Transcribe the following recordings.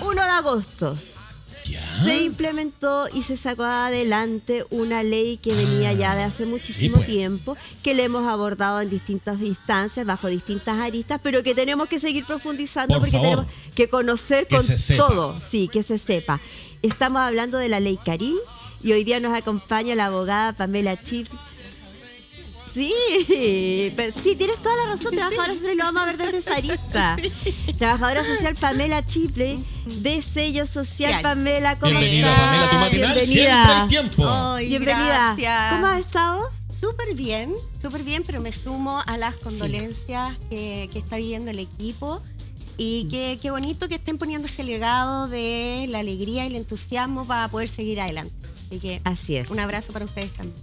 1 de agosto ¿Ya? se implementó y se sacó adelante una ley que venía ya de hace muchísimo pues. tiempo, que le hemos abordado en distintas instancias, bajo distintas aristas, pero que tenemos que seguir profundizando Por porque favor. tenemos que conocer Que con se sepa. todo, sí, que se sepa. Estamos hablando de la ley Karim y hoy día nos acompaña la abogada Pamela Chip. Sí, sí, tienes toda la razón, trabajadora social, lo vamos a ver desde esa arista. Trabajadora social Pamela Chiple, de Sello Social. Pamela, ¿cómo Bienvenida, estás? Pamela, tu matinal. Siempre hay tiempo. Ay, Bienvenida. gracias. ¿Cómo has estado? Súper bien, pero me sumo a las condolencias que está viviendo el equipo. Y qué bonito que estén poniendo ese legado de la alegría y el entusiasmo para poder seguir adelante. Así que Así es. un abrazo para ustedes también.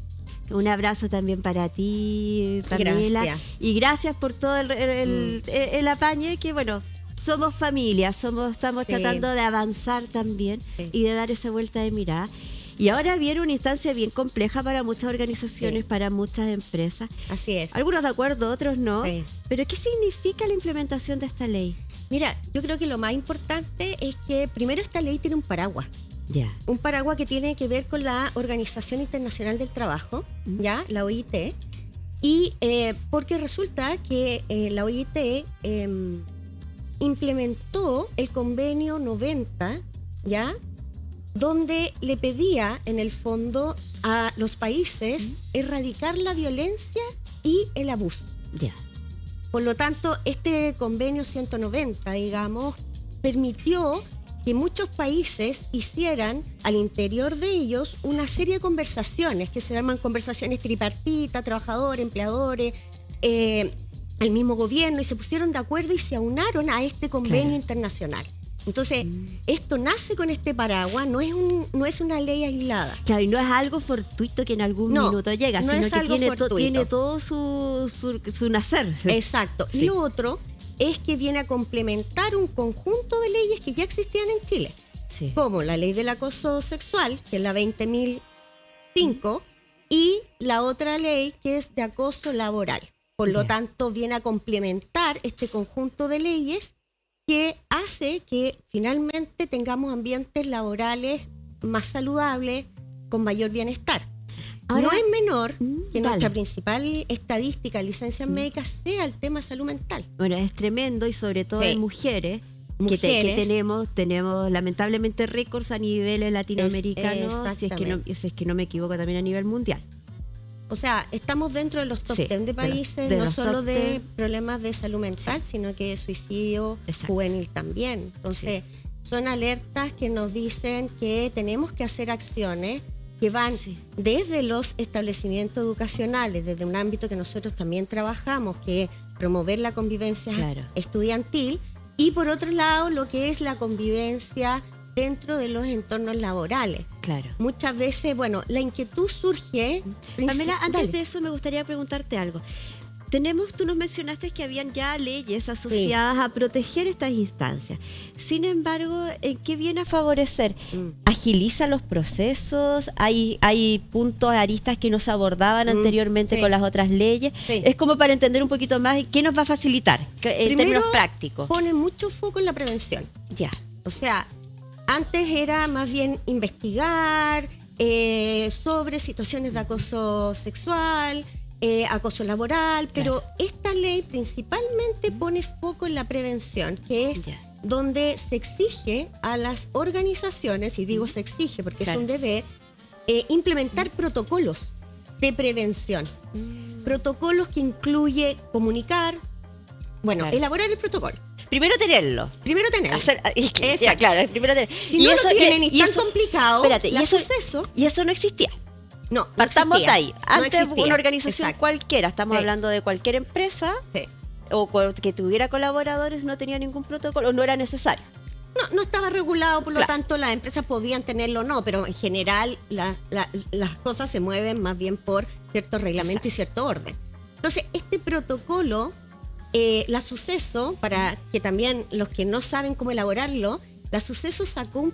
Un abrazo también para ti, Pamela. Gracias. Y gracias por todo el apañe, que bueno, somos familia, estamos Sí. tratando de avanzar también Sí. y de dar esa vuelta de mirada. Y ahora viene una instancia bien compleja para muchas organizaciones, Sí. para muchas empresas. Así es. Algunos de acuerdo, otros no. Sí. Pero ¿qué significa la implementación de esta ley? Mira, yo creo que lo más importante es que primero esta ley tiene un paraguas. Ya. Un paraguas que tiene que ver con la Organización Internacional del Trabajo, ¿ya? La OIT. Y porque resulta que la OIT implementó el convenio 90, ¿ya? Donde le pedía, en el fondo, a los países erradicar la violencia y el abuso. Ya. Por lo tanto, este convenio 190, digamos, permitió que muchos países hicieran al interior de ellos una serie de conversaciones que se llaman conversaciones tripartitas, trabajadores, empleadores, el mismo gobierno, y se pusieron de acuerdo y se aunaron a este convenio Claro. internacional. Entonces, esto nace con este paraguas, no es una ley aislada. Claro, y no es algo fortuito que en algún No, minuto llega, no sino es que algo fortuito. tiene todo su nacer. Exacto. Sí. Y lo otro es que viene a complementar un conjunto de leyes que ya existían en Chile, Sí. como la ley del acoso sexual, que es la 20.005, y la otra ley que es de acoso laboral. Por lo Ya. tanto, viene a complementar este conjunto de leyes que hace que finalmente tengamos ambientes laborales más saludables, con mayor bienestar. Ahora- no es menor que dale. nuestra principal estadística, licencias médicas, sea el tema salud mental. Bueno, es tremendo y sobre todo Sí. en mujeres. Que Mujeres. tenemos lamentablemente récords a niveles latinoamericanos, si es que no me equivoco, también a nivel mundial. O sea, estamos dentro de los top Sí, 10 de países, de no los solo top de 10. problemas de salud mental, sino que de suicidio Exacto. juvenil también. Entonces, son alertas que nos dicen que tenemos que hacer acciones que van Sí. desde los establecimientos educacionales, desde un ámbito que nosotros también trabajamos, que es promover la convivencia Claro. estudiantil, y por otro lado, lo que es la convivencia dentro de los entornos laborales. Claro. Muchas veces, bueno, la inquietud surge... Pamela, antes Dale. de eso me gustaría preguntarte algo. Tú nos mencionaste que habían ya leyes asociadas a proteger estas instancias. Sin embargo, ¿en qué viene a favorecer? ¿Agiliza los procesos? ¿Hay puntos, aristas que no se abordaban anteriormente sí. con las otras leyes? Sí. Es como para entender un poquito más qué nos va a facilitar en Primero, términos prácticos. pone mucho foco en la prevención. Ya. O sea, antes era más bien investigar sobre situaciones de acoso sexual, acoso laboral, pero esta ley principalmente pone foco en la prevención, que es Ya. donde se exige a las organizaciones, y digo se exige porque Claro. es un deber, implementar protocolos de prevención. Protocolos que incluye comunicar, bueno, Claro. elaborar el protocolo. Primero tenerlo. Primero tener. Ya, Exacto. claro, primero tener. Si no lo tienen y es tan complicado, espérate, el suceso, y eso no existía. no. Partamos de existía. ahí. No Antes existía. una organización Exacto. cualquiera, estamos Sí. hablando de cualquier empresa Sí. o que tuviera colaboradores, no tenía ningún protocolo, no era necesario. No estaba regulado, por lo Claro. tanto las empresas podían tenerlo o no, pero en general las cosas se mueven más bien por cierto reglamento y cierto orden. Entonces, este protocolo, la Suceso, para que también los que no saben cómo elaborarlo, la Suceso sacó un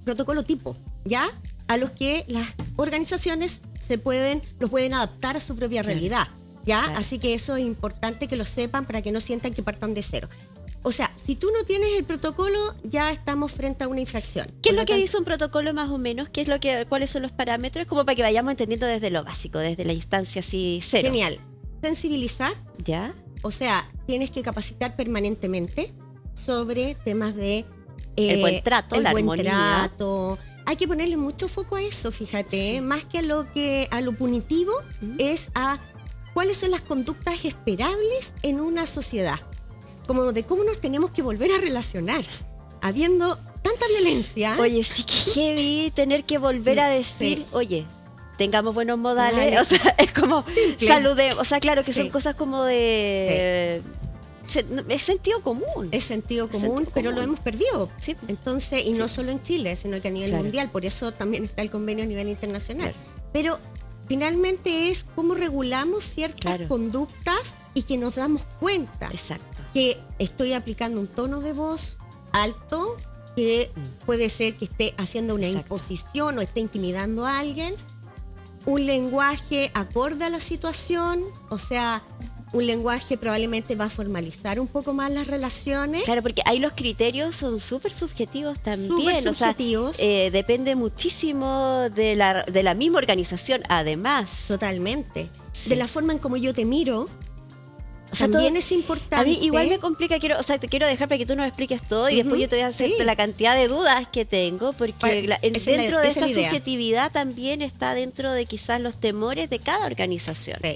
protocolo tipo, ¿ya? A los que las organizaciones los pueden adaptar a su propia realidad, ¿ya? Claro. Así que eso es importante que lo sepan para que no sientan que partan de cero. O sea, si tú no tienes el protocolo, ya estamos frente a una infracción. ¿Qué es Por lo que tanto, dice un protocolo más o menos? ¿Cuáles son los parámetros? Como para que vayamos entendiendo desde lo básico, desde la instancia así cero. Genial. Sensibilizar, ¿Ya? o sea, tienes que capacitar permanentemente sobre temas de El buen trato, el la buen armonía. trato. Hay que ponerle mucho foco a eso, fíjate, más que a lo punitivo, es a cuáles son las conductas esperables en una sociedad, como de cómo nos tenemos que volver a relacionar, habiendo tanta violencia. Oye, sí que heavy tener que volver a decir, Sí. oye, tengamos buenos modales, Modales. o sea, es como Simple. saludemos, o sea, claro que Sí. son cosas como de... Es sentido común. Es sentido común, Sentido pero común. lo hemos perdido. Sí. Entonces, y no solo en Chile, sino que a nivel Claro. mundial, por eso también está el convenio a nivel internacional. Claro. Pero finalmente es cómo regulamos ciertas Claro. conductas y que nos damos cuenta Exacto. que estoy aplicando un tono de voz alto, que puede ser que esté haciendo una Exacto. imposición o esté intimidando a alguien, un lenguaje acorde a la situación, o sea, un lenguaje probablemente va a formalizar un poco más las relaciones. Claro, porque ahí los criterios son súper subjetivos también. Súper O sea, subjetivos. depende muchísimo de la misma organización, además. Totalmente. Sí. De la forma en como yo te miro, O sea, también todo- es importante. A mí igual me complica, te quiero dejar para que tú nos expliques todo y Ujú, después yo te voy a hacer sí. la cantidad de dudas que tengo, porque Bueno, esa es dentro de esa es esta la idea. subjetividad también está dentro de quizás los temores de cada organización. Sí.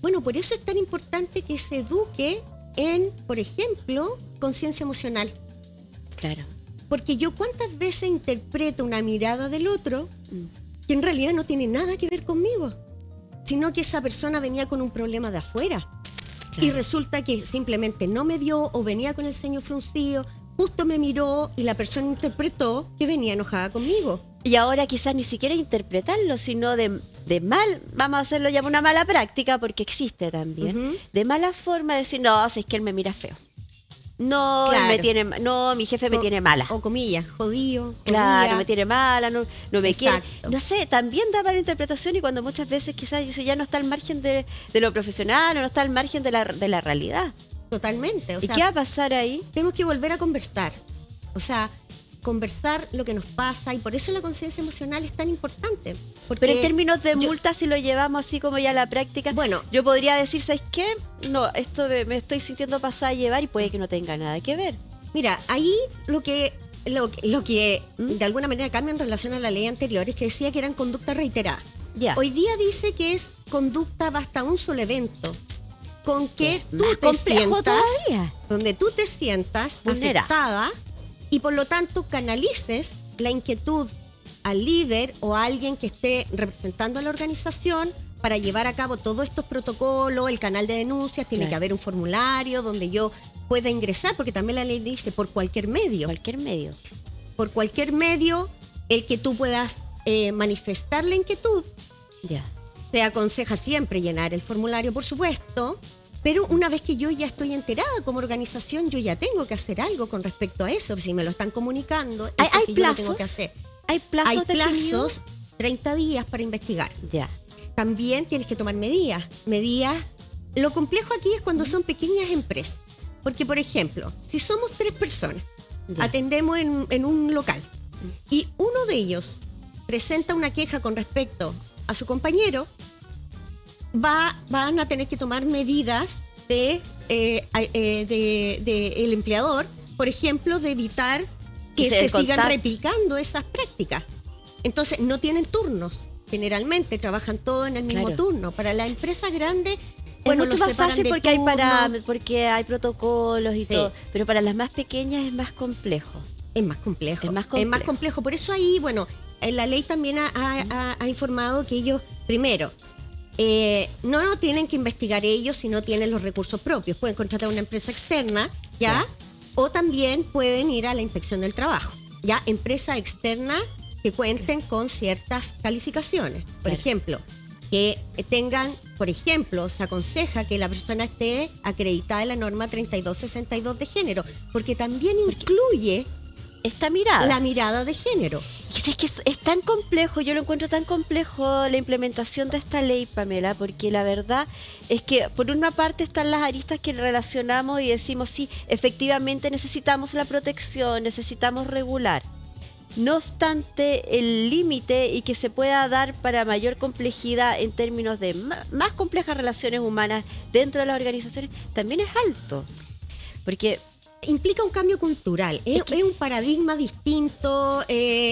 Bueno, por eso es tan importante que se eduque en, por ejemplo, conciencia emocional. Claro. Porque yo cuántas veces interpreto una mirada del otro que en realidad no tiene nada que ver conmigo, sino que esa persona venía con un problema de afuera. Claro. Y resulta que simplemente no me vio o venía con el ceño fruncido, justo me miró y la persona interpretó que venía enojada conmigo. Y ahora quizás ni siquiera interpretarlo, sino de mal, vamos a hacerlo ya una mala práctica, porque existe también, Ujú. de mala forma decir, no, si es que él me mira feo. No, Claro. no, mi jefe me O- tiene mala. O comillas, jodido. Claro, jodida. me tiene mala, no me quiere. Exacto. No sé, también da para interpretación y cuando muchas veces quizás eso ya no está al margen de lo profesional o no está al margen de la realidad. Totalmente. O ¿Y sea, qué va a pasar ahí? tenemos que volver a conversar. O sea, conversar lo que nos pasa y por eso la conciencia emocional es tan importante. Porque Pero en términos de yo- multas, si lo llevamos así como ya a la práctica, Bueno. yo podría decir, ¿sabes qué? No, esto me estoy sintiendo pasada a llevar y puede que no tenga nada que ver. Mira, ahí lo que de alguna manera cambia en relación a la ley anterior es que decía que eran conductas reiteradas. Ya. Hoy día dice que es conducta basta un solo evento. Con que tú Más te complejo sientas, todavía. donde tú te sientas Vulnerada. afectada y por lo tanto canalices la inquietud al líder o a alguien que esté representando a la organización para llevar a cabo todos estos protocolos, el canal de denuncias, tiene Claro. que haber un formulario donde yo pueda ingresar, porque también la ley dice por cualquier medio. Cualquier medio. Por cualquier medio, el que tú puedas manifestar la inquietud. Ya. Se aconseja siempre llenar el formulario, por supuesto, pero una vez que yo ya estoy enterada como organización, yo ya tengo que hacer algo con respecto a eso. Si me lo están comunicando, es ¿Hay porque yo lo plazos? tengo que hacer. ¿Hay plazos Hay definidos? plazos, 30 días para investigar. Ya. También tienes que tomar medidas. Lo complejo aquí es cuando son pequeñas empresas. Porque, por ejemplo, si somos 3 personas, Ya. atendemos en un local y uno de ellos presenta una queja con respecto a su compañero, van a tener que tomar medidas de el empleador, por ejemplo, de evitar que Y se se descontar- sigan replicando esas prácticas. Entonces, no tienen turnos. Generalmente trabajan todos en el mismo Claro. turno. Para las empresas grandes, Es bueno, mucho los más separan fácil de porque turnos. porque hay protocolos y Sí. todo, pero para las más pequeñas es más complejo. Es más complejo. Es más Es más complejo. complejo. Por eso ahí, bueno, la ley también ha informado que ellos, primero, no tienen que investigar ellos si no tienen los recursos propios. Pueden contratar a una empresa externa, ¿ya? O también pueden ir a la inspección del trabajo, ¿ya? Empresa externa que cuenten con ciertas calificaciones. Por Claro. ejemplo, que tengan, por ejemplo, se aconseja que la persona esté acreditada en la norma 3262 de género, porque también incluye esta mirada. La mirada de género. Y es que es tan complejo, yo lo encuentro tan complejo la implementación de esta ley, Pamela, porque la verdad es que por una parte están las aristas que relacionamos y decimos, sí, efectivamente necesitamos la protección, necesitamos regular. No obstante, el límite y que se pueda dar para mayor complejidad en términos de más complejas relaciones humanas dentro de las organizaciones también es alto. Porque implica un cambio cultural, es un paradigma distinto,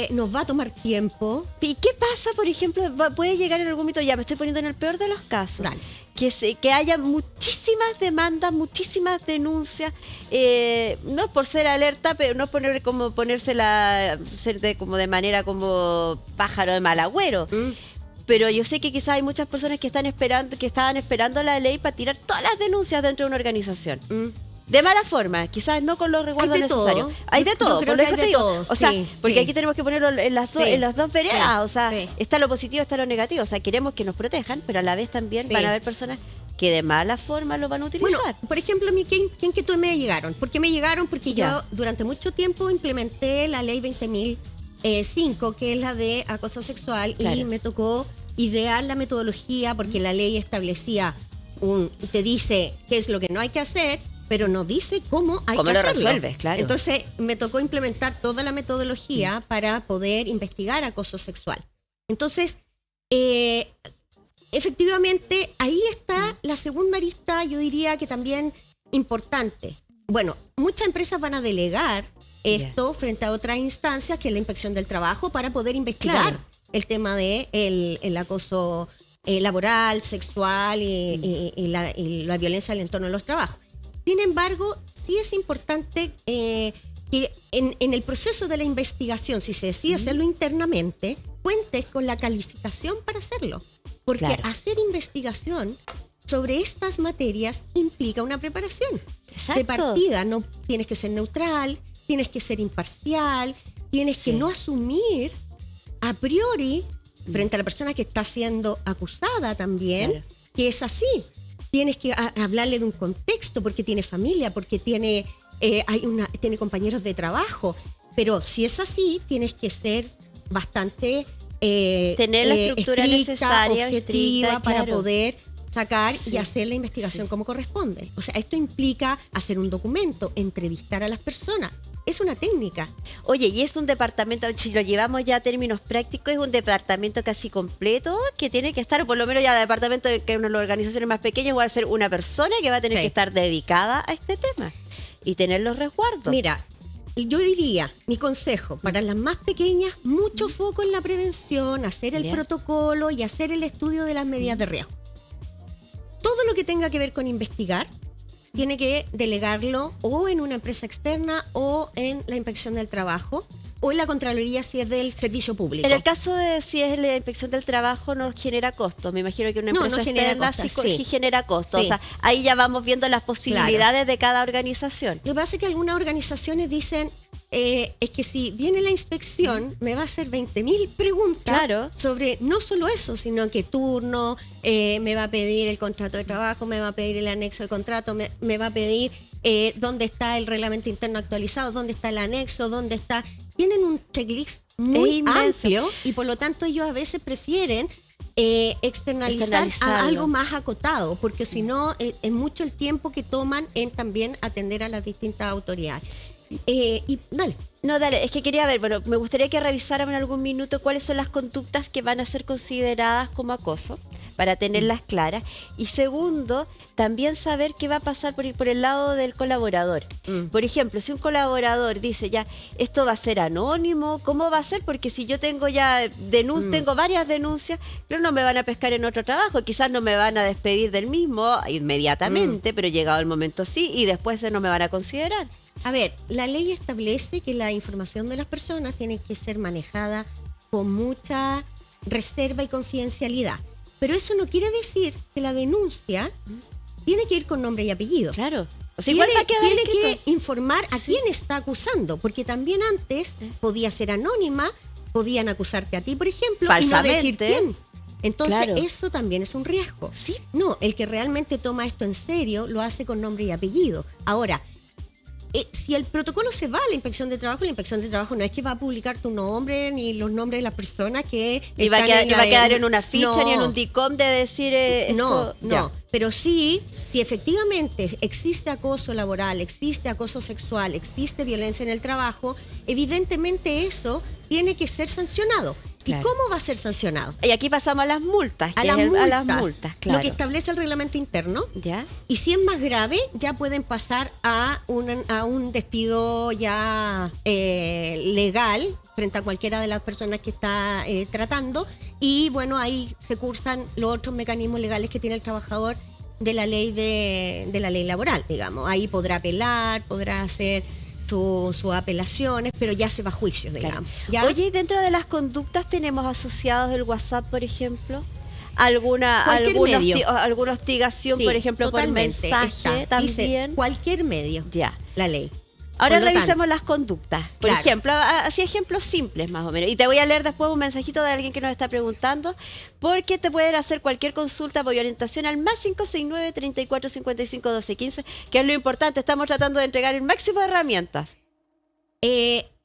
nos va a tomar tiempo. ¿Y qué pasa, por ejemplo? Puede llegar en algún momento, ya me estoy poniendo en el peor de los casos, Dale. que haya muchísimas demandas, muchísimas denuncias, no por ser alerta, pero no ponérsela como de manera como pájaro de mal agüero. Pero yo sé que quizás hay muchas personas que estaban esperando la ley para tirar todas las denuncias dentro de una organización. De mala forma, quizás no con los resguardos necesarios. Hay de todo, creo por lo que hay te de digo. todo, O sea, sí, porque sí. aquí tenemos que ponerlo en las dos veredas. Sí, O sea, sí. está lo positivo, está lo negativo. O sea, queremos que nos protejan, pero a la vez también Sí. van a haber personas que de mala forma lo van a utilizar. Bueno, por ejemplo, a mí, ¿quién que tú me llegaron? ¿Por qué me llegaron? Porque Ya. yo durante mucho tiempo implementé la ley 20.005, que es la de acoso sexual, Claro. y me tocó idear la metodología porque la ley establecía te dice qué es lo que no hay que hacer, pero no dice cómo hay ¿Cómo que lo hacerlo. resuelves? Claro. Entonces me tocó implementar toda la metodología para poder investigar acoso sexual. Entonces, efectivamente, ahí está la segunda arista, yo diría que también importante. Bueno, muchas empresas van a delegar esto frente a otras instancias, que es la Inspección del Trabajo, para poder investigar Claro. el tema de el acoso laboral, sexual y la violencia al entorno de los trabajos. Sin embargo, sí es importante que en el proceso de la investigación, si se decide hacerlo internamente, cuentes con la calificación para hacerlo. Porque Claro. hacer investigación sobre estas materias implica una preparación. Exacto. De partida, no tienes que ser neutral, tienes que ser imparcial, tienes que no asumir a priori frente a la persona que está siendo acusada también, Claro. que es así. Tienes que hablarle de un contexto, porque tiene familia, porque tiene compañeros de trabajo. Pero si es así, tienes que ser bastante tener la estructura estricta, necesaria, objetiva, estricta, para claro. poder sacar y hacer la investigación como corresponde. O sea, esto implica hacer un documento, entrevistar a las personas. Es una técnica. Oye, y es un departamento, si lo llevamos ya a términos prácticos, es un departamento casi completo que tiene que estar, o por lo menos ya el departamento que en las organizaciones más pequeñas va a ser una persona que va a tener Sí. que estar dedicada a este tema y tener los resguardos. Mira, yo diría, mi consejo, para las más pequeñas, mucho foco en la prevención, hacer el Ya. protocolo y hacer el estudio de las medidas de riesgo. Todo lo que tenga que ver con investigar, tiene que delegarlo o en una empresa externa o en la Inspección del Trabajo o en la Contraloría si es del servicio público. En el caso de si es la Inspección del Trabajo, no genera costos. Me imagino que una No, empresa no genera externa costos, sí sí. genera costos. Sí. O sea, ahí ya vamos viendo las posibilidades de cada organización. Lo que pasa es que algunas organizaciones dicen, es que si viene la inspección, me va a hacer 20.000 preguntas Claro. sobre no solo eso, sino que turno, me va a pedir el contrato de trabajo, me va a pedir el anexo de contrato, me va a pedir dónde está el reglamento interno actualizado, dónde está el anexo, dónde está... Tienen un checklist muy inmenso. amplio y por lo tanto ellos a veces prefieren externalizar Externalizarlo. algo más acotado, porque si no es mucho el tiempo que toman en también atender a las distintas autoridades. Y dale. No, dale, es que quería ver, bueno, me gustaría que revisáramos en algún minuto cuáles son las conductas que van a ser consideradas como acoso, para tenerlas claras. Y segundo, también saber qué va a pasar por el lado del colaborador. Por ejemplo, si un colaborador dice ya, esto va a ser anónimo, ¿cómo va a ser? Porque si yo tengo ya tengo varias denuncias, pero no me van a pescar en otro trabajo, quizás no me van a despedir del mismo inmediatamente, pero llegado el momento sí, y después no me van a considerar. A ver, la ley establece que la información de las personas tiene que ser manejada con mucha reserva y confidencialidad. Pero eso no quiere decir que la denuncia tiene que ir con nombre y apellido. Claro. O sea, igual va a quedar tiene escrito. que informar a quién está acusando, porque también antes podía ser anónima, podían acusarte a ti, por ejemplo, y no decir Falsamente. quién. Entonces, Claro. eso también es un riesgo. Sí. No, el que realmente toma esto en serio lo hace con nombre y apellido. Ahora, si el protocolo se va a la inspección de trabajo no es que va a publicar tu nombre ni los nombres de las personas que y va a quedar en una ficha no, ni en un DICOM de decir no, esto, ya. Pero sí, si efectivamente existe acoso laboral, existe acoso sexual, existe violencia en el trabajo, evidentemente eso tiene que ser sancionado. Claro. ¿Y cómo va a ser sancionado? Y aquí pasamos a las multas. A las multas, claro. Lo que establece el reglamento interno. ¿Ya? Y si es más grave, ya pueden pasar a un despido ya legal frente a cualquiera de las personas que está tratando. Y bueno, ahí se cursan los otros mecanismos legales que tiene el trabajador de la ley de la ley laboral, digamos. Ahí podrá apelar, podrá hacer sus apelaciones, pero ya se va a juicio, digamos. ¿Ya? Oye, ¿y dentro de las conductas tenemos asociados el WhatsApp, por ejemplo? ¿Alguna hostigación, sí, por ejemplo, por mensaje también? Dice, cualquier medio, ya. la ley. Ahora revisemos las conductas. Por ejemplo, así ejemplos simples más o menos. Y te voy a leer después un mensajito de alguien que nos está preguntando, porque te pueden hacer cualquier consulta por orientación al más 569-3455-1215, que es lo importante. Estamos tratando de entregar el máximo de herramientas.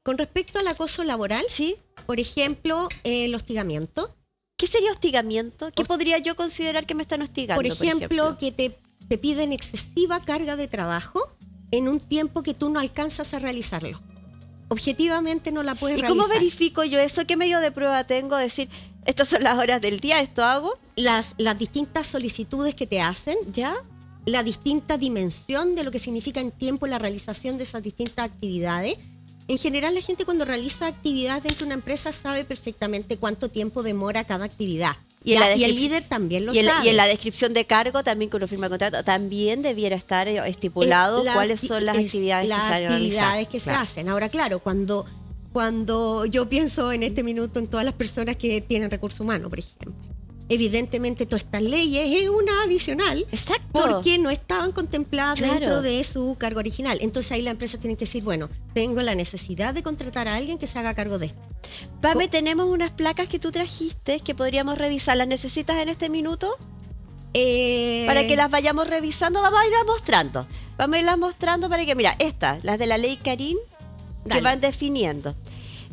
Con respecto al acoso laboral, ¿sí? Por ejemplo, el hostigamiento. ¿Qué sería hostigamiento? ¿Qué podría yo considerar que me están hostigando? Por ejemplo, que te piden excesiva carga de trabajo en un tiempo que tú no alcanzas a realizarlo. Objetivamente no la puedes realizar. ¿Y cómo verifico yo eso? ¿Qué medio de prueba tengo? Decir, estas son las horas del día, esto hago. Las distintas solicitudes que te hacen. ¿Ya? La distinta dimensión de lo que significa en tiempo la realización de esas distintas actividades. En general, la gente cuando realiza actividades dentro de una empresa sabe perfectamente cuánto tiempo demora cada actividad. Y el líder también lo sabe. Y en la descripción de cargo, también que uno firma el contrato, también debiera estar estipulado cuáles son las actividades que se hacen. Ahora, claro, cuando yo pienso en este minuto en todas las personas que tienen recursos humanos, por ejemplo, evidentemente todas estas leyes es una adicional. Exacto. Porque no estaban contempladas dentro de su cargo original. Entonces ahí la empresa tiene que decir, bueno, tengo la necesidad de contratar a alguien que se haga cargo de esto. Pame, tenemos unas placas que tú trajiste que podríamos revisar. ¿Las necesitas en este minuto? Para que las vayamos revisando, vamos a irlas mostrando. Vamos a irlas mostrando para que, mira, estas, las de la ley Karin, que van definiendo.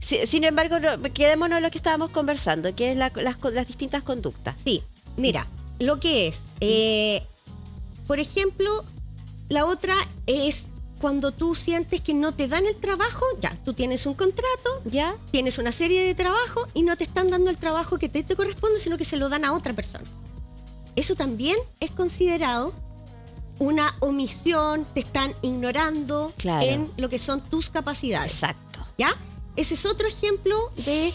Sin embargo, quedémonos en lo que estábamos conversando, que es las distintas conductas. Sí, mira, lo que es, por ejemplo, la otra es cuando tú sientes que no te dan el trabajo, ya, tú tienes un contrato, ya, tienes una serie de trabajo y no te están dando el trabajo que te corresponde, sino que se lo dan a otra persona. Eso también es considerado una omisión, te están ignorando en lo que son tus capacidades. Exacto. ¿Ya? Ese es otro ejemplo de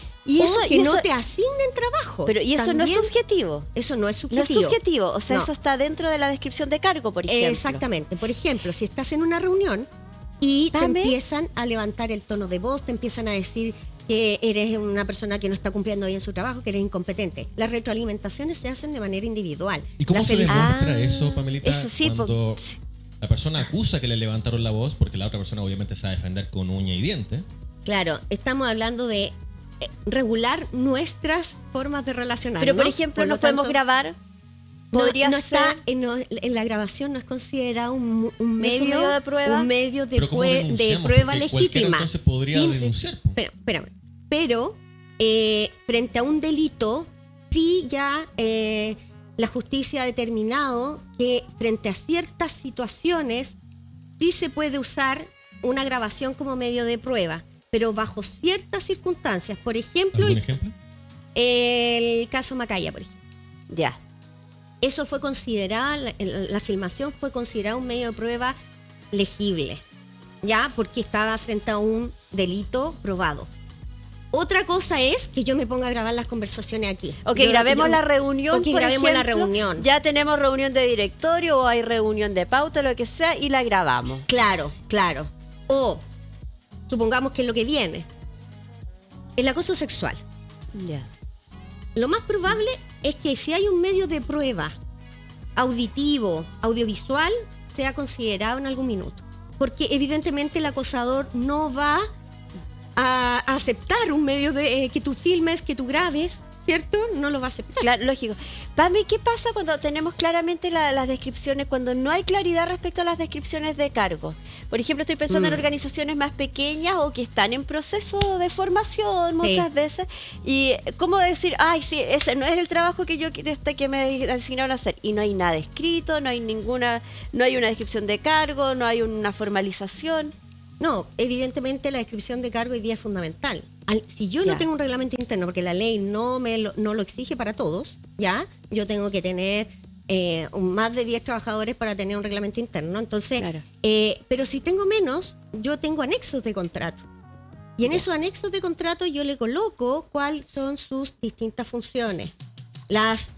que no te asignen trabajo. Pero y eso también, no es subjetivo. Eso no es subjetivo. No es subjetivo, o sea, eso está dentro de la descripción de cargo, por ejemplo. Exactamente. Por ejemplo, si estás en una reunión y te empiezan a levantar el tono de voz, te empiezan a decir que eres una persona que no está cumpliendo bien su trabajo, que eres incompetente. Las retroalimentaciones se hacen de manera individual. ¿Y cómo se demuestra eso, Pamelita? Eso sí, cuando la persona acusa que le levantaron la voz, porque la otra persona obviamente se va a defender con uña y diente. Claro, estamos hablando de regular nuestras formas de relacionar. Pero, por ejemplo, ¿no podemos grabar? ¿Podría ser? Está en la grabación no es considerado un medio de prueba. Un medio de prueba legítima. Entonces podría denunciar. Pero frente a un delito, sí ya la justicia ha determinado que frente a ciertas situaciones sí se puede usar una grabación como medio de prueba, pero bajo ciertas circunstancias. Por ejemplo, ¿algún ejemplo? El caso Macaya, por ejemplo. Ya. Eso fue considerada, la filmación fue considerada un medio de prueba legible, ¿ya? Porque estaba frente a un delito probado. Otra cosa es que yo me ponga a grabar las conversaciones aquí. Grabemos la reunión, por ejemplo, la reunión. Ya tenemos reunión de directorio o hay reunión de pauta, lo que sea, y la grabamos. Claro. O, supongamos que es lo que viene, el acoso sexual. Ya. Lo más probable es que si hay un medio de prueba auditivo, audiovisual, sea considerado en algún minuto. Porque evidentemente el acosador no va a aceptar un medio de que tú filmes, que tú grabes, ¿cierto? No lo va a aceptar. Claro, lógico. Pami, ¿qué pasa cuando tenemos claramente las descripciones, cuando no hay claridad respecto a las descripciones de cargo? Por ejemplo, estoy pensando en organizaciones más pequeñas o que están en proceso de formación muchas veces. Y cómo decir, ay, sí, ese no es el trabajo que que me asignaron a hacer. Y no hay nada escrito, no hay una descripción de cargo, no hay una formalización. No, evidentemente la descripción de cargo hoy día es fundamental. Si yo no tengo un reglamento interno, porque la ley no lo exige para todos, ¿ya? Yo tengo que tener más de 10 trabajadores para tener un reglamento interno. Entonces, pero si tengo menos, yo tengo anexos de contrato. Y en esos anexos de contrato yo le coloco cuáles son sus distintas funciones. Las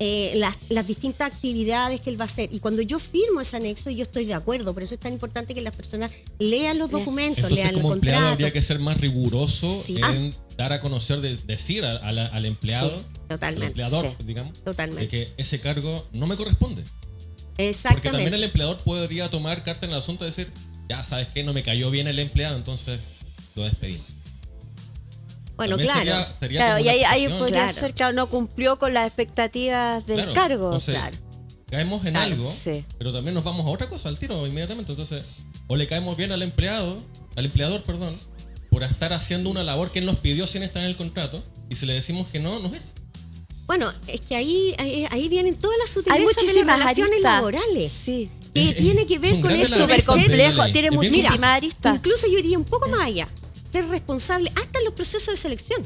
distintas actividades que él va a hacer. Y cuando yo firmo ese anexo, yo estoy de acuerdo. Por eso es tan importante que las personas lean los documentos, entonces, lean el como contrato. empleado habría que ser más riguroso en dar a conocer, decir al empleado, al empleador, digamos, de que ese cargo no me corresponde. Exactamente. Porque también el empleador podría tomar carta en el asunto y decir, ya sabes que no me cayó bien el empleado, entonces lo despedimos. Bueno, también claro. sería y ahí podría ser, claro, no cumplió con las expectativas del cargo. Entonces, caemos en algo, pero también nos vamos a otra cosa al tiro inmediatamente. Entonces, o le caemos bien al empleador, por estar haciendo una labor que él nos pidió sin estar en el contrato, y si le decimos que no, nos echa. Bueno, es que ahí vienen todas las sutilezas de las relaciones laborales. Sí. Que tiene que ver con eso. Súper complejo, tiene muchísimas aristas. Incluso yo iría un poco más allá. Ser responsable hasta en los procesos de selección.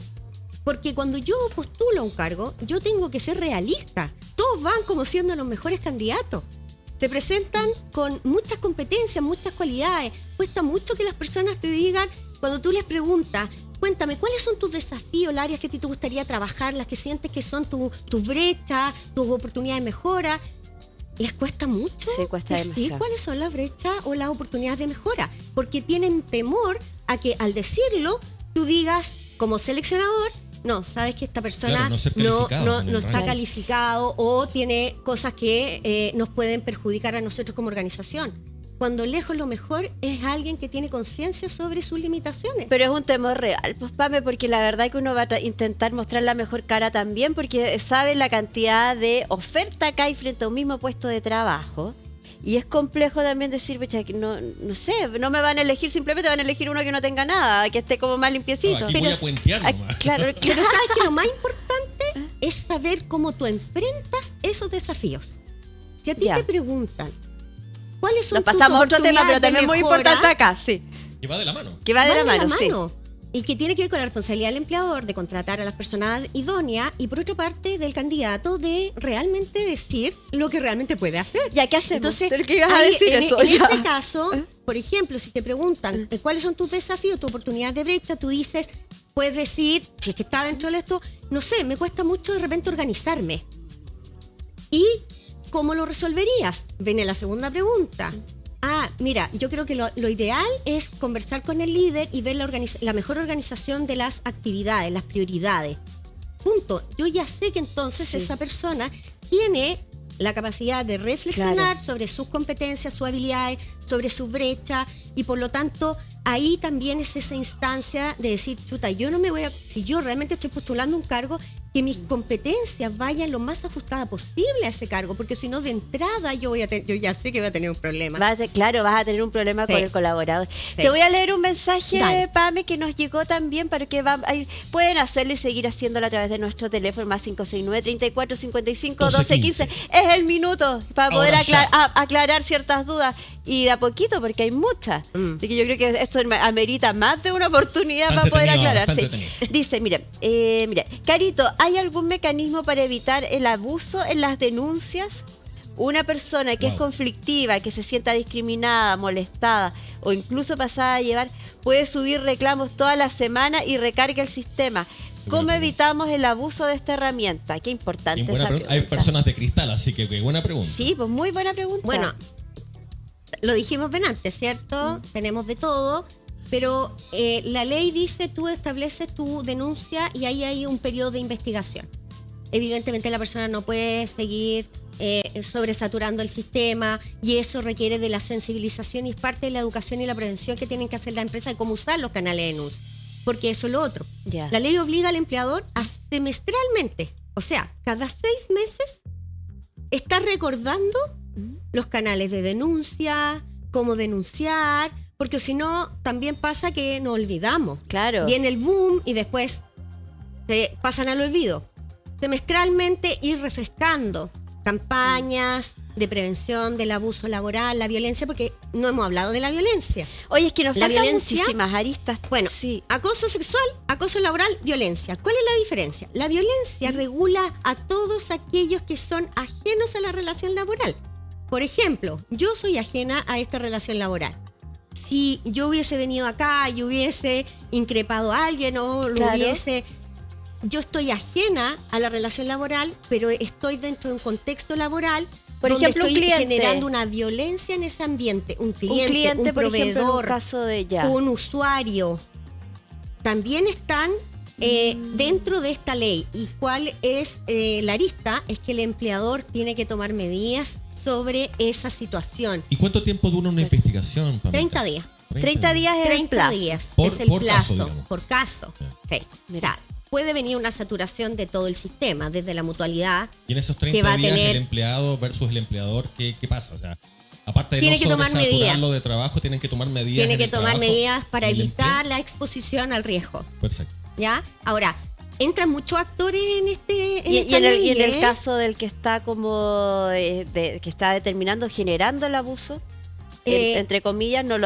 Porque cuando yo postulo a un cargo, yo tengo que ser realista. Todos van como siendo los mejores candidatos. Se presentan con muchas competencias, muchas cualidades. Cuesta mucho que las personas te digan, cuando tú les preguntas, cuéntame, ¿cuáles son tus desafíos, las áreas que a ti te gustaría trabajar, las que sientes que son tu brecha, tus oportunidades de mejora? Les cuesta mucho decir cuáles son las brechas o las oportunidades de mejora, porque tienen temor a que al decirlo tú digas como seleccionador, no, sabes que esta persona no está calificado o tiene cosas que nos pueden perjudicar a nosotros como organización. Cuando lejos lo mejor es alguien que tiene conciencia sobre sus limitaciones. Pero es un temor real, pues, Pame, porque la verdad es que uno va a intentar mostrar la mejor cara también, porque sabe la cantidad de oferta que hay frente a un mismo puesto de trabajo. Y es complejo también decir, que no sé, no me van a elegir, simplemente van a elegir uno que no tenga nada, que esté como más limpiecito. No, aquí voy a puentear nomás. Claro. Pero sabes que lo más importante es saber cómo tú enfrentas esos desafíos. Si a ti te preguntan, ¿cuáles son tus pasamos a otro tema, pero también muy importante acá, sí. Que va de la mano. Que va de la mano, sí. Y que tiene que ver con la responsabilidad del empleador de contratar a las personas idóneas y por otra parte del candidato de realmente decir lo que realmente puede hacer. Ya, ¿qué hacemos? Entonces, ¿qué ibas a decir en eso? Ese caso, por ejemplo, si te preguntan cuáles son tus desafíos, tu oportunidad de brecha, tú dices, puedes decir, si es que está dentro de esto, no sé, me cuesta mucho de repente organizarme. ¿Y cómo lo resolverías? Viene la segunda pregunta. Mira, yo creo que lo ideal es conversar con el líder y ver la mejor organización de las actividades, las prioridades. Punto. Yo ya sé que entonces esa persona tiene la capacidad de reflexionar sobre sus competencias, sus habilidades, sobre su brecha y por lo tanto ahí también es esa instancia de decir, chuta, yo no me voy a... Si yo realmente estoy postulando un cargo, que mis competencias vayan lo más ajustada posible a ese cargo, porque si no de entrada yo ya sé que voy a tener un problema. Vas a tener un problema con el colaborador. Te voy a leer un mensaje, Pame, que nos llegó también para que pueden hacerlo y seguir haciéndolo a través de nuestro teléfono más 569-3455-1215. Es el minuto para poder aclarar ciertas dudas y de a poquito, porque hay muchas. Así que yo creo que esto amerita más de una oportunidad para poder aclarar. Dice, mire, Carito, ¿hay algún mecanismo para evitar el abuso en las denuncias? Una persona que es conflictiva, que se sienta discriminada, molestada o incluso pasada a llevar, puede subir reclamos toda la semana y recarga el sistema. ¿Cómo evitamos el abuso de esta herramienta? Qué importante esa pregunta. Hay personas de cristal, así que qué buena pregunta. Sí, pues muy buena pregunta. Bueno, lo dijimos delante, ¿cierto? Tenemos de todo. Pero la ley dice, tú estableces tu denuncia y ahí hay un periodo de investigación. Evidentemente la persona no puede seguir sobresaturando el sistema y eso requiere de la sensibilización y es parte de la educación y la prevención que tienen que hacer la empresa de cómo usar los canales de denuncia. Porque eso es lo otro. La ley obliga al empleador a semestralmente, O sea, cada 6 meses estás recordando los canales de denuncia, cómo denunciar, porque si no, también pasa que nos olvidamos. Claro. Viene el boom y después se pasan al olvido. Semestralmente ir refrescando campañas de prevención del abuso laboral, la violencia, porque no hemos hablado de la violencia. Oye, es que nos La faltan violencia, muchísimas aristas. Bueno, sí. Acoso sexual, acoso laboral, violencia. ¿Cuál es la diferencia? La violencia regula a todos aquellos que son ajenos a la relación laboral. Por ejemplo, yo soy ajena a esta relación laboral. Si yo hubiese venido acá y hubiese increpado a alguien o lo hubiese... Yo estoy ajena a la relación laboral, pero estoy dentro de un contexto laboral por donde ejemplo, estoy un cliente, generando una violencia en ese ambiente. Un cliente un por proveedor, ejemplo, en un caso de un usuario, también están dentro de esta ley. ¿Y cuál es la arista? Es que el empleador tiene que tomar medidas sobre esa situación. ¿Y cuánto tiempo dura una investigación, Pamela? 30 días. 30 días es 30 el plazo. días Por- es el por plazo. caso, digamos. Por caso. Sí. O sea, puede venir una saturación de todo el sistema, desde la mutualidad. Y en esos que 30 va a días tener- el empleado versus el empleador, ¿qué pasa? O sea, aparte de Tiene no que tomar sobresaturarlo de trabajo, tienen que tomar medidas. Tiene en que el tomar trabajo, medidas para en el evitar empleo. la exposición al riesgo. Perfecto. ¿Ya? Ahora, entran muchos actores en esta Y ley, en el caso del que está como que está determinando, generando el abuso, entre comillas, no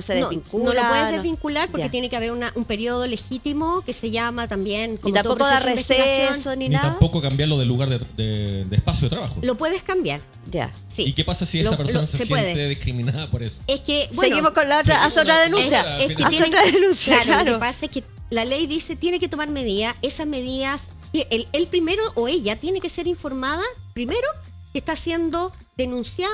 se desvincula. No lo puedes desvincular porque Ya. tiene que haber un periodo legítimo que se llama también como Ni todo tampoco da proceso de investigación. receso ni Ni nada. tampoco cambiarlo de lugar de espacio de trabajo. Lo puedes cambiar. Ya. Sí. ¿Y qué pasa si esa persona se siente discriminada por eso? Es que, bueno, Seguimos con la otra, seguimos haz otra la- denuncia. es que Haz tienen- otra denuncia, claro, lo claro. que pasa es que la ley dice tiene que tomar medidas. Esas medidas, él primero o ella tiene que ser informada primero que está siendo denunciada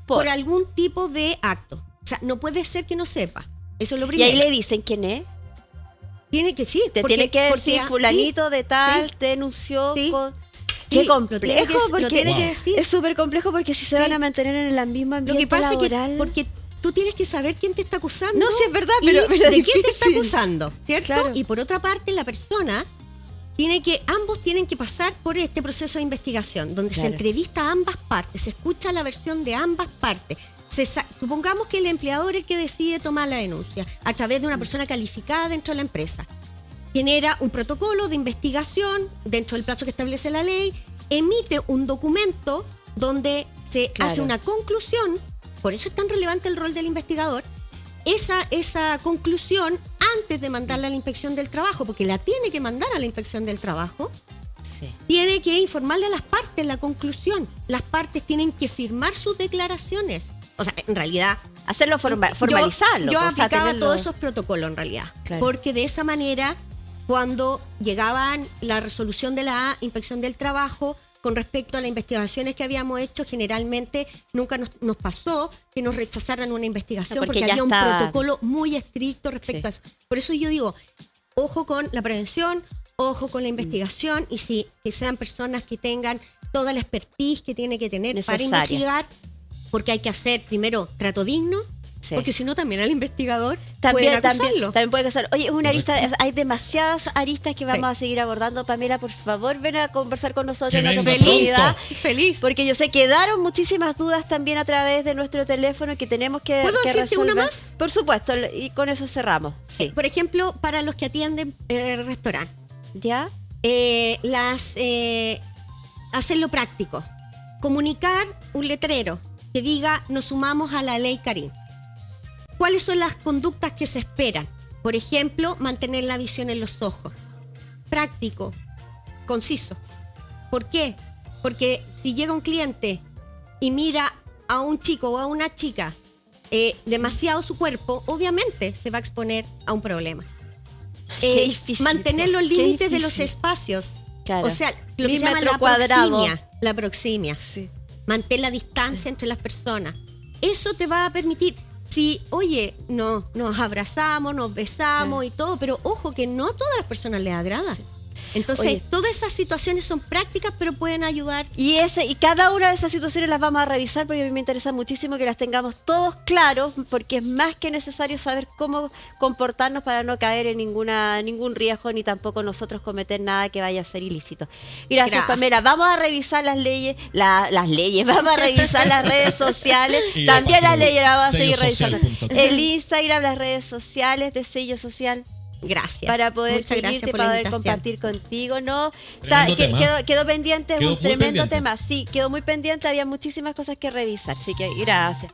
por algún tipo de acto. O sea, no puede ser que no sepa. Eso es lo Y primero. ahí le dicen quién es. Tiene que sí. Te porque- tiene que porque- decir fulanito de tal, sí, te denunció sí, con... sí, Qué lo complejo, tiene que- lo porque tiene que decir. es súper complejo porque si se Sí. van a mantener en el mismo Lo ambiente que pasa laboral... es que porque tú tienes que saber quién te está acusando. No, sí es verdad, y pero de quién te está difícil. acusando, ¿cierto? Claro. Y por otra parte, la persona ambos tienen que pasar por este proceso de investigación, donde se Claro. entrevista a ambas partes, se escucha la versión de ambas partes. Supongamos que el empleador es el que decide tomar la denuncia a través de una persona calificada dentro de la empresa. Genera un protocolo de investigación dentro del plazo que establece la ley, emite un documento donde se Claro. hace una conclusión. Por eso es tan relevante el rol del investigador. Esa conclusión antes de mandarla a la inspección del trabajo, porque la tiene que mandar a la inspección del trabajo, Sí. tiene que informarle a las partes la conclusión. Las partes tienen que firmar sus declaraciones. O sea, en realidad... Hacerlo formalizarlo. Yo o sea, aplicaba tenerlo- todos esos protocolos en realidad. Claro. Porque de esa manera, cuando llegaban la resolución de la inspección del trabajo, con respecto a las investigaciones que habíamos hecho, generalmente nunca nos pasó que nos rechazaran una investigación Porque porque ya había un está- protocolo muy estricto respecto Sí. a eso. Por eso yo digo, ojo con la prevención, ojo con la investigación y sí, que sean personas que tengan toda la expertise que tiene que tener para Necesaria. investigar, porque hay que hacer primero trato digno, Sí. porque si no también al investigador pueden acusarlo. También puede casar. Oye, es una arista, hay demasiadas aristas que vamos Sí. a seguir abordando. Pamela, por favor, ven a conversar con nosotros Que en otra venga oportunidad. Feliz. Porque yo sé que quedaron muchísimas dudas también a través de nuestro teléfono que tenemos que ¿Puedo que decirte una resolver. más? Por supuesto, y con eso cerramos. Sí. Por ejemplo, para los que atienden el restaurante, ¿Ya? hacerlo práctico. Comunicar un letrero que diga nos sumamos a la ley Karim. ¿Cuáles son las conductas que se esperan? Por ejemplo, mantener la visión en los ojos. Práctico, conciso. ¿Por qué? Porque si llega un cliente y mira a un chico o a una chica demasiado su cuerpo, obviamente se va a exponer a un problema. Qué difícil, Mantener los qué límites de los difícil. espacios. Claro. O sea, lo que Mil se llama metros la cuadrados. proximia. La proximia. Sí. Mantén la distancia entre las personas. Eso te va a permitir, si, oye, nos abrazamos, nos besamos y todo, pero ojo que no a todas las personas les agrada. Entonces, todas esas situaciones son prácticas, pero pueden ayudar. Y cada una de esas situaciones las vamos a revisar porque a mí me interesa muchísimo que las tengamos todos claros, porque es más que necesario saber cómo comportarnos para no caer en ningún riesgo, ni tampoco nosotros cometer nada que vaya a ser ilícito. Gracias. Pamela. Vamos a revisar las leyes, vamos a revisar las redes sociales, también las leyes las vamos a seguir revisando. El Instagram, las redes sociales de Sello Social. Gracias. Para poder seguirte, para poder compartir contigo, ¿no? Quedó pendiente, un tremendo tema. Sí, quedó muy pendiente, había muchísimas cosas que revisar, así que gracias.